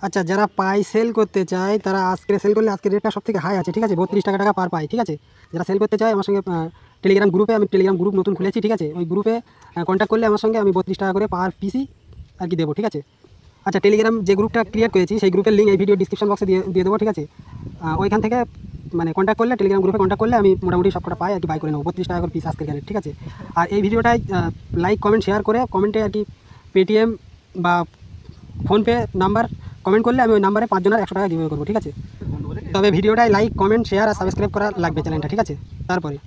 আচ্ছা, যারা পাই সেল করতে চায় তারা আজকে সেল করলে আজকের রেটটা সব থেকে হাই আছে, ঠিক আছে, 32 টাকা পার পাই, ঠিক আছে। যারা সেল করতে চায় আমার সঙ্গে টেলিগ্রাম গ্রুপে, আমি টেলিগ্রাম গ্রুপ নতুন খুলেছি, ঠিক আছে, ওই গ্রুপে কন্ট্যাক্ট করলে আমার সঙ্গে আমি 32 টাকা করে পার পিসি আর কি দেবো, ঠিক আছে। আচ্ছা, টেলিগ্রাম যে গ্রুপটা ক্রিয়েট করেছি সেই গ্রুপের লিঙ্ক এই ভিডিও ডিসক্রিপশন বক্সে দিয়ে দেবো, ঠিক আছে। ওইখান থেকে মানে কন্ট্যাক্ট করলে, টেলিগ্রাম গ্রুপে কন্ট্যাক্ট করলে আমি মোটামুটি সবকটা পাই আর কি বাই করে নেবো 32 টাকা করে পিস আজকের রেট, ঠিক আছে। আর এই ভিডিওটাই লাইক কমেন্ট শেয়ার করে কমেন্টে আর কি পেটিএম বা ফোনপে নাম্বার কমেন্ট করলে আমি ওই নাম্বারে 5 জনের 100 টাকা গিভওয়ে করবো, ঠিক আছে। তবে ভিডিওটাই লাইক কমেন্ট শেয়ার আর সাবস্ক্রাইব করা লাগবে চ্যানেলটা, ঠিক আছে। তারপরে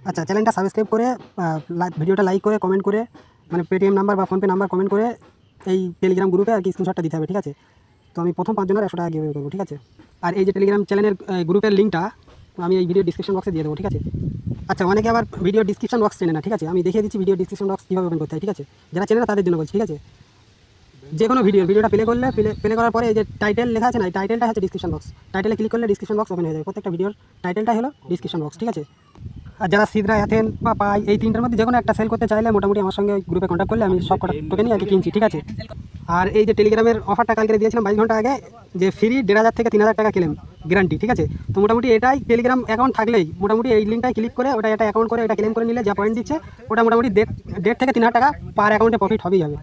আচ্ছা, চ্যানেলটা সাবস্ক্রাইব করে ভিডিওটা লাইক করে কমেন্ট করে মানে পেটিএম নাম্বার বা ফোনপে নাম্বার কমেন্ট করে এই টেলিগ্রাম গ্রুপে আর কি স্ক্রিনশটটা দিতে হবে, ঠিক আছে। তো আমি প্রথম 5 জনের 100 টাকা গিভওয়ে করবো, ঠিক আছে। আর এই যে টেলিগ্রাম চ্যানেলের গ্রুপের লিঙ্কটা আমি এই ভিডিও ডিসক্রিপশন বক্সে দিয়ে দেবো, ঠিক আছে। আচ্ছা, অনেকে আবার ভিডিও ডিসক্রিপশন বক্স চেনে না, ঠিক আছে, আমি দেখিয়ে দিচ্ছি ভিডিও ডিসক্রিপশন বক্স কীভাবে ওপেন করতে হয়, ঠিক আছে। যারা চেনে না তাদের জন্য বলছি, ঠিক আছে। যে কোনো ভিডিওটা প্লে করার পরে এই যে টাইটেল লেখা আছে না, এই টাইটেলটা হচ্ছে ডিসক্রিপশন বক্স। টাইটেলে ক্লিক করলে ডিসক্রিপশন বক্স ওপেন হয়ে যাবে। প্রত্যেকটা ভিডিওর টাইটেলটাই হলো ডিসক্রিপশন বক্স, ঠিক আছে। আর যারা সিদ্রা অ্যাথেন বা পাই এই তিনটার মধ্যে যে কোনো একটা সেল করতে চাইলে মোটামুটি আমার সঙ্গে ওই গ্রুপে কন্ট্যাক্ট করলে আমি সব কটা টোকেনই আর কি কিনছি, ঠিক আছে। আর এই যে টেলিগ্রামের অফারটা কালকে দিয়েছিলাম 22 ঘন্টা আগে, যে ফ্রি 1,500 থেকে 3,000 টাকা ক্লেম গ্যারান্টি, ঠিক আছে। তো মোটামুটি এটাই টেলিগ্রাম অ্যাকাউন্ট থাকলেই মোটামুটি এই লিঙ্কটায় ক্লিক করে ওটা একটা অ্যাকাউন্ট করে এটা ক্লেম করে নিলে যা পয়েন্ট দিচ্ছে ওটা মোটামুটি 1.5 থেকে 3,000 টাকা পার অ্যাকাউন্টে প্রফিট হবেই হবে।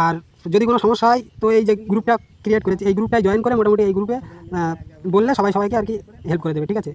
আর যদি কোনো সমস্যা হয় তো এই যে গ্রুপটা ক্রিয়েট করেছি এই গ্রুপটায় জয়েন করে মোটামুটি এই গ্রুপে বললে সবাইকে আর কি হেল্প করে দেবে, ঠিক আছে।